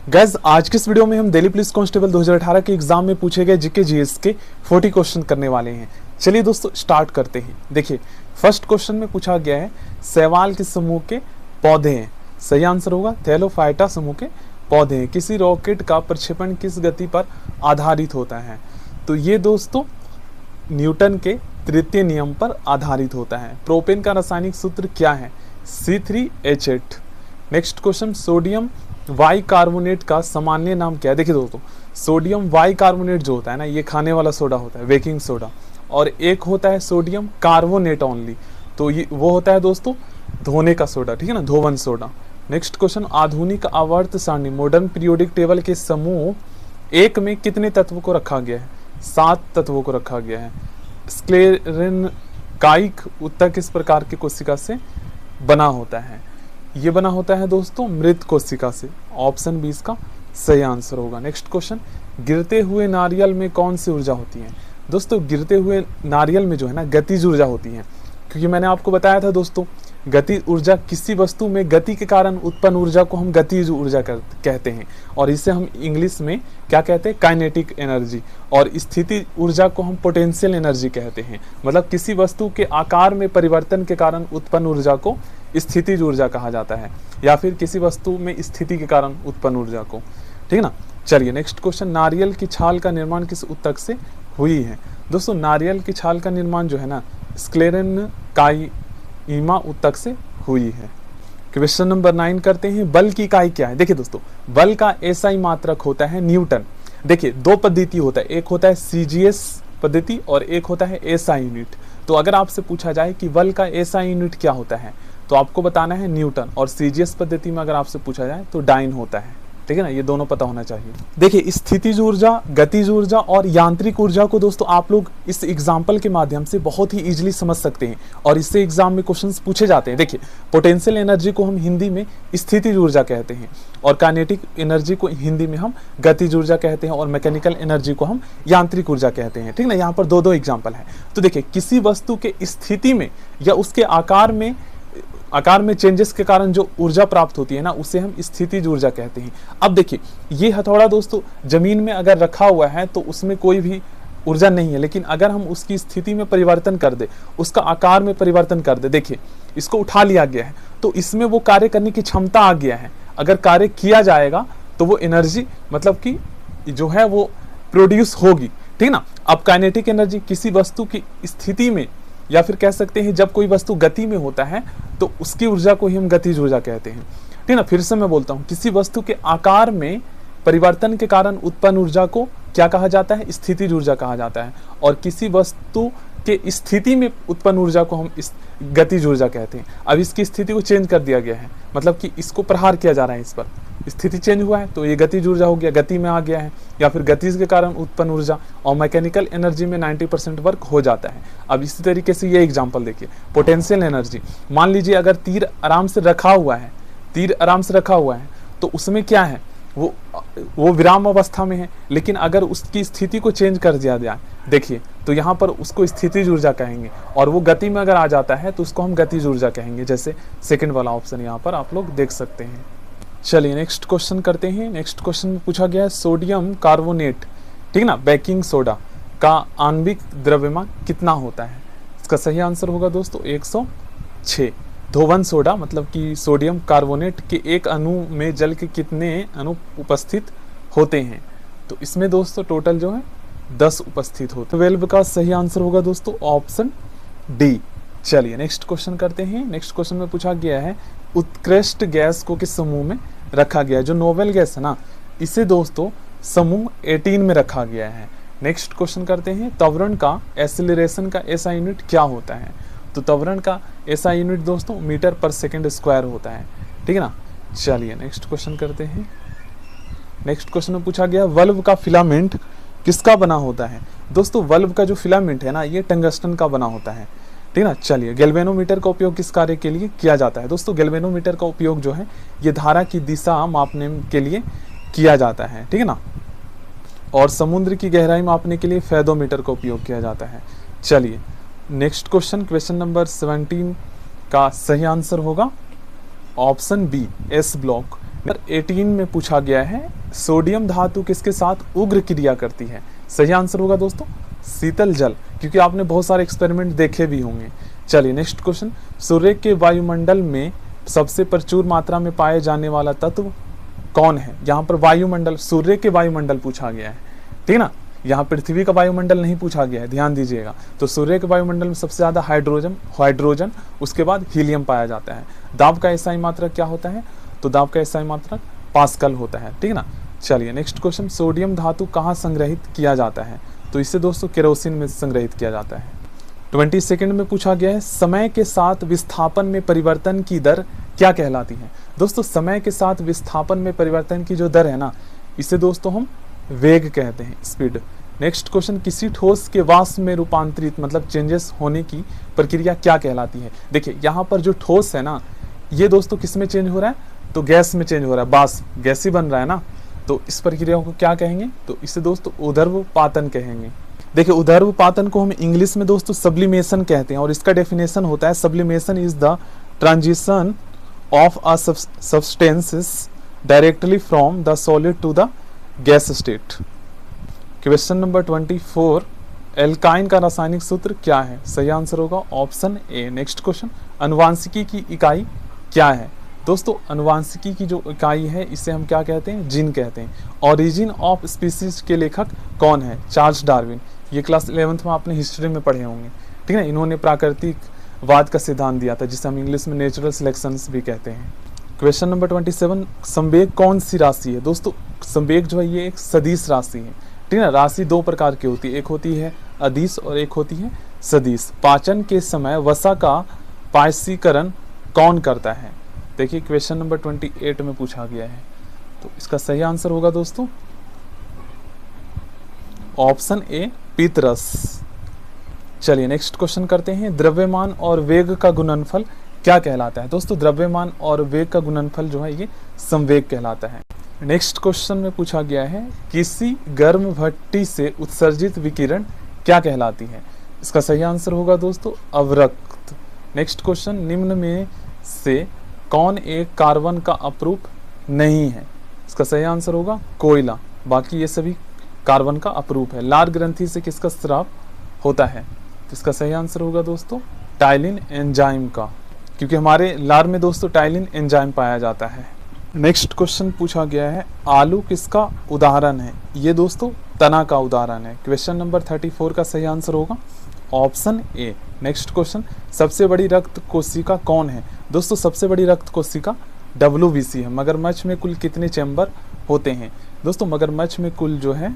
Guys आज के इस वीडियो में हम दिल्ली पुलिस कांस्टेबल 2018 के एग्जाम में पूछे गए जीके जीएस के 40 क्वेश्चन करने वाले हैं। चलिए दोस्तों स्टार्ट करते हैं। देखिए फर्स्ट क्वेश्चन में पूछा गया है शैवाल किस समूह के पौधे हैं। सही आंसर होगा थैलोफाइटा समूह के पौधे हैं। किसी रॉकेट का प्रक्षेपण किस गति पर आधारित होता है। तो ये दोस्तों न्यूटन के तृतीय नियम पर आधारित होता है। प्रोपेन का रासायनिक सूत्र क्या है C3H8। Next question sodium bi carbonate का सामान्य नाम क्या है। देखिए दोस्तों सोडियम वाई कार्बोनेट जो होता है ना ये खाने वाला सोडा होता है बेकिंग सोडा, और एक होता है सोडियम कार्बोनेट ओनली, तो ये वो होता है दोस्तों धोने का सोडा, ठीक है ना, धोवन सोडा। नेक्स्ट क्वेश्चन आधुनिक आवर्त सारणी मॉडर्न पीरियोडिक टेबल के समूह एक में कितने तत्वों को रखा गया है। 7 तत्वों को रखा गया है। स्क्लेरेनकाइक उत्तर किस प्रकार की कोशिका से बना होता है। ये बना होता है दोस्तों मृत कोशिका से। ऑप्शन 20 का सही आंसर होगा। नेक्स्ट क्वेश्चन गिरते हुए नारियल में कौन सी ऊर्जा होती है। दोस्तों गिरते हुए नारियल में जो है ना गतिज ऊर्जा होती है, क्योंकि मैंने आपको बताया था दोस्तों गति ऊर्जा किसी वस्तु में गति के कारण उत्पन्न ऊर्जा को हम गतिज ऊर्जा कहते हैं, और इसे हम इंग्लिश में क्या कहते हैं काइनेटिक एनर्जी, और स्थिति ऊर्जा को हम पोटेंशियल एनर्जी कहते हैं। मतलब किसी वस्तु के आकार में परिवर्तन के कारण उत्पन्न ऊर्जा को स्थितिज ऊर्जा कहा जाता है, या फिर किसी वस्तु में स्थिति के कारण उत्पन्न ऊर्जा को, ठीक है ना। चलिए नेक्स्ट क्वेश्चन नारियल की छाल का निर्माण किस ऊतक से हुई है। दोस्तों नारियल की छाल का निर्माण जो है ना स्क्लेरेनकाइमा ऊतक से हुई है। क्वेश्चन नंबर 9 करते हैं बल की इकाई क्या है। देखिए दोस्तों बल का एसआई मात्रक होता है न्यूटन। देखिए 2 पद्धति होता है, एक होता है सीजीएस पद्धति और एक होता है एसआई यूनिट। तो अगर आपसे पूछा जाए कि बल का एसआई यूनिट क्या होता है तो आपको बताना है न्यूटन, और सीजीएस पद्धति में अगर आपसे पूछा जाए तो डाइन होता है, ठीक है ना। ये दोनों पता होना चाहिए। देखिए स्थितिज ऊर्जा, गतिज ऊर्जा और यांत्रिक ऊर्जा को दोस्तों आप लोग इस एग्जाम्पल के माध्यम से बहुत ही इजीली समझ सकते हैं, और इससे एग्जाम में क्वेश्चंस पूछे जाते हैं। देखिए पोटेंशियल एनर्जी को हम हिंदी में स्थितिज ऊर्जा कहते हैं, और काइनेटिक एनर्जी को हिंदी में हम गतिज ऊर्जा कहते हैं, और मैकेनिकल एनर्जी को हम यांत्रिक ऊर्जा कहते हैं, ठीक ना। यहाँ पर दो एग्जाम्पल है। तो देखिए किसी वस्तु के स्थिति में या उसके आकार में चेंजेस के कारण जो ऊर्जा प्राप्त होती है ना उसे हम स्थितिज ऊर्जा कहते हैं। अब देखिए ये हथौड़ा दोस्तों जमीन में अगर रखा हुआ है तो उसमें कोई भी ऊर्जा नहीं है, लेकिन अगर हम उसकी स्थिति में परिवर्तन कर दे, उसका आकार में परिवर्तन कर दे, देखिए इसको उठा लिया गया है तो इसमें वो कार्य करने की क्षमता आ गया है। अगर कार्य किया जाएगा तो वो एनर्जी मतलब कि जो है वो प्रोड्यूस होगी, ठीक ना। अब काइनेटिक एनर्जी किसी वस्तु की स्थिति में, या फिर कह सकते हैं जब कोई वस्तु गति में होता है तो उसकी ऊर्जा को ही हम गतिज ऊर्जा कहते हैं, ठीक ना। फिर से मैं बोलता हूं किसी वस्तु के आकार में परिवर्तन के कारण उत्पन्न ऊर्जा को क्या कहा जाता है स्थितिज ऊर्जा कहा जाता है, और किसी वस्तु के स्थिति में उत्पन्न ऊर्जा को हम गतिज ऊर्जा कहते हैं। अब इसकी स्थिति को चेंज कर दिया गया है, मतलब कि इसको प्रहार किया जा रहा है, इस पर स्थिति चेंज हुआ है तो ये गतिज ऊर्जा हो गया, गति में आ गया है, या फिर गतिज के कारण उत्पन्न ऊर्जा, और मैकेनिकल एनर्जी में 90% वर्क हो जाता है। अब इसी तरीके से ये एग्जांपल देखिए पोटेंशियल एनर्जी, मान लीजिए अगर तीर आराम से रखा हुआ है तो उसमें क्या है वो विराम अवस्था में है, लेकिन अगर उसकी स्थिति को चेंज कर दिया जाए देखिए तो यहाँ पर उसको स्थितिज ऊर्जा कहेंगे, और वो गति में अगर आ जाता है तो उसको हम गतिज ऊर्जा कहेंगे, जैसे सेकंड वाला ऑप्शन यहाँ पर आप लोग देख सकते हैं। चलिए नेक्स्ट क्वेश्चन करते हैं। नेक्स्ट क्वेश्चन में पूछा गया है सोडियम कार्बोनेट, ठीक ना, बेकिंग सोडा का आणविक द्रव्यमान कितना होता है। इसका सही आंसर होगा दोस्तों 106। धोवन सोडा मतलब कि सोडियम कार्बोनेट के एक अणु में जल के कितने अणु उपस्थित होते हैं। तो इसमें दोस्तों टोटल जो है 10 उपस्थित होते हैं। 12 का सही आंसर होगा दोस्तों ऑप्शन डी। चलिए नेक्स्ट क्वेश्चन करते हैं। नेक्स्ट क्वेश्चन में पूछा गया है उत्कृष्ट गैस को किस समूह में रखा गया है। जो नोबेल गैस है ना इसे दोस्तों समूह 18 में रखा गया है। नेक्स्ट क्वेश्चन करते हैं त्वरण का एसिलरेशन का एसआई यूनिट क्या होता है। तो त्वरण का एसआई यूनिट दोस्तों मीटर पर सेकंड स्क्वायर होता है, ठीक है ना। चलिए नेक्स्ट क्वेश्चन करते हैं। नेक्स्ट क्वेश्चन में पूछा गया बल्ब का फिलामेंट किसका बना होता है। दोस्तों बल्ब का जो फिलामेंट है ना ये टंगस्टन का बना होता है, ठीक ना। चलिए गैल्वेनोमीटर का उपयोग किस कार्य के लिए किया जाता है। दोस्तों गैल्वेनोमीटर का उपयोग जो है ये धारा की दिशा मापने के लिए किया जाता है, ठीक है ना, और समुद्र की गहराई मापने के लिए फेदोमीटर का उपयोग किया जाता है। चलिए नेक्स्ट क्वेश्चन नंबर 17 का सही आंसर होगा option B S block. Number 18 में पूछा गया है सोडियम धातु किसके साथ उग्र क्रिया करती है? सही आंसर होगा दोस्तों शीतल जल, क्योंकि आपने बहुत सारे एक्सपेरिमेंट देखे भी होंगे। चलिए नेक्स्ट क्वेश्चन, सूर्य के वायुमंडल में सबसे प्रचुर मात्रा में पाए जाने वाला तत्व कौन है? यहाँ पर वायुमंडल, सूर्य के वायुमंडल पूछा गया है, ठीक ना। यहाँ पृथ्वी का वायुमंडल नहीं पूछा गया है, ध्यान दीजिएगा। तो सूर्य के वायुमंडल में सबसे ज्यादा हाइड्रोजन, उसके बाद हीलियम पाया जाता है। दाब का एसआई मात्रक क्या होता है? तो दाब का एसआई मात्रक पास्कल होता है, ठीक ना। चलिए नेक्स्ट क्वेश्चन, सोडियम धातु कहाँ संग्रहित किया जाता है? तो इससे दोस्तों केरोसिन में संग्रहित किया जाता है। 22 में पूछा गया है समय के साथ विस्थापन में परिवर्तन की दर क्या कहलाती है? दोस्तों समय के साथ विस्थापन में परिवर्तन की जो दर है ना, इसे दोस्तों हम वेग कहते हैं, स्पीड। नेक्स्ट क्वेश्चन, किसी ठोस के वाष्प में रूपांतरित मतलब चेंजेस होने की प्रक्रिया क्या कहलाती है? देखिए यहाँ पर जो ठोस है ना, ये दोस्तों किस में चेंज हो रहा है? तो गैस में चेंज हो रहा है, वाष्प गैस ही बन रहा है ना। तो इस प्रक्रिया को क्या कहेंगे? तो इसे दोस्तों ऊर्ध्वपातन कहेंगे। देखिए ऊर्ध्वपातन को हम इंग्लिश में दोस्तों सब्लिमेशन कहते हैं, और इसका डेफिनेशन होता है sublimation is the transition of a substance directly from the solid to the gas state. Question number 24, alkyne का रासायनिक सूत्र क्या है? सही आंसर होगा ऑप्शन ए। नेक्स्ट क्वेश्चन, अनुवांशिकी की इकाई क्या है? दोस्तों अनुवांशिकी की जो इकाई है इसे हम क्या कहते हैं? जीन कहते हैं। ओरिजिन ऑफ स्पीसीज के लेखक कौन है? Charles Darwin. ये क्लास 11th में आपने हिस्ट्री में पढ़े होंगे, ठीक है। इन्होंने प्राकृतिकवाद का सिद्धांत दिया था, जिसे हम इंग्लिश में नेचुरल सिलेक्शन भी कहते हैं। क्वेश्चन नंबर 27, संवेग कौन सी राशि है? दोस्तों संवेग जो है ये एक सदिश राशि है, ठीक है। राशि दो प्रकार की होती है, एक होती है अदिश और एक होती है सदिश। पाचन के समय वसा का पायसीकरण कौन करता है? देखिए क्वेश्चन नंबर 28 में पूछा गया है, तो इसका सही आंसर होगा दोस्तों ऑप्शन ए, पीतरस। चलिए नेक्स्ट क्वेश्चन करते हैं, द्रव्यमान और वेग का गुणनफल क्या कहलाता है? दोस्तों द्रव्यमान और वेग का गुणनफल जो है ये संवेग कहलाता है। नेक्स्ट क्वेश्चन में पूछा गया है, किसी गर्म भट्टी से उत्सर्जित विकिरण क्या कहलाती है? इसका सही आंसर होगा दोस्तों अवरक्त। नेक्स्ट क्वेश्चन, निम्न में से कौन एक कार्बन का अपरूप नहीं है? इसका सही आंसर होगा कोयला, बाकी ये सभी कार्बन का अपरूप है। लार ग्रंथि से किसका स्राव होता है? तो इसका सही आंसर होगा दोस्तों टाइलिन एंजाइम का, क्योंकि हमारे लार में दोस्तों टाइलिन एंजाइम पाया जाता है। नेक्स्ट क्वेश्चन पूछा गया है, आलू किसका उदाहरण है? ये दोस्तों तना का उदाहरण है। क्वेश्चन नंबर 34 का सही आंसर होगा ऑप्शन ए। नेक्स्ट क्वेश्चन, सबसे बड़ी रक्त कोशिका कौन है? दोस्तों सबसे बड़ी रक्त कोशिका WBC है। मगरमच्छ में कुल कितने चैम्बर होते हैं? दोस्तों मगरमच्छ में कुल जो है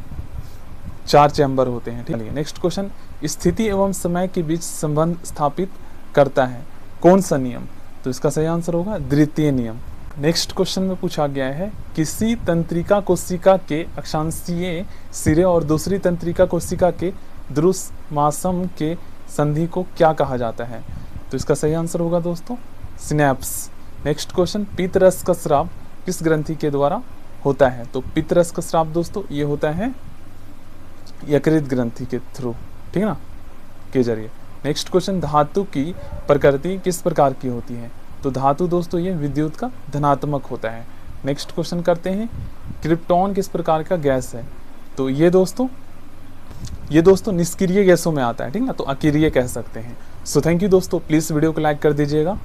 4 चैम्बर होते हैं, ठीक है। नेक्स्ट क्वेश्चन, स्थिति एवं समय के बीच संबंध स्थापित करता है कौन सा नियम? तो इसका सही आंसर होगा द्वितीय नियम। नेक्स्ट क्वेश्चन में पूछा गया है, किसी तंत्रिका कोशिका के अक्षांशीय सिरे और दूसरी तंत्रिका कोशिका के ध्रुमासम के संधि को क्या कहा जाता है? तो इसका सही आंसर होगा दोस्तों सिनेप्स। नेक्स्ट क्वेश्चन, पित्तरस का स्राव किस ग्रंथि के द्वारा होता है? तो पित्तरस का स्राव दोस्तों ये होता है यकृत ग्रंथि के थ्रू, ठीक है ना, के जरिए। नेक्स्ट क्वेश्चन, धातु की प्रकृति किस प्रकार की होती है? तो धातु दोस्तों ये विद्युत का धनात्मक होता है। नेक्स्ट क्वेश्चन करते हैं, क्रिप्टॉन किस प्रकार का गैस है? तो ये दोस्तों निष्क्रिय गैसों में आता है, ठीक ना, तो अक्रिय कह सकते हैं। सो थैंक यू दोस्तों, प्लीज़ वीडियो को लाइक कर दीजिएगा।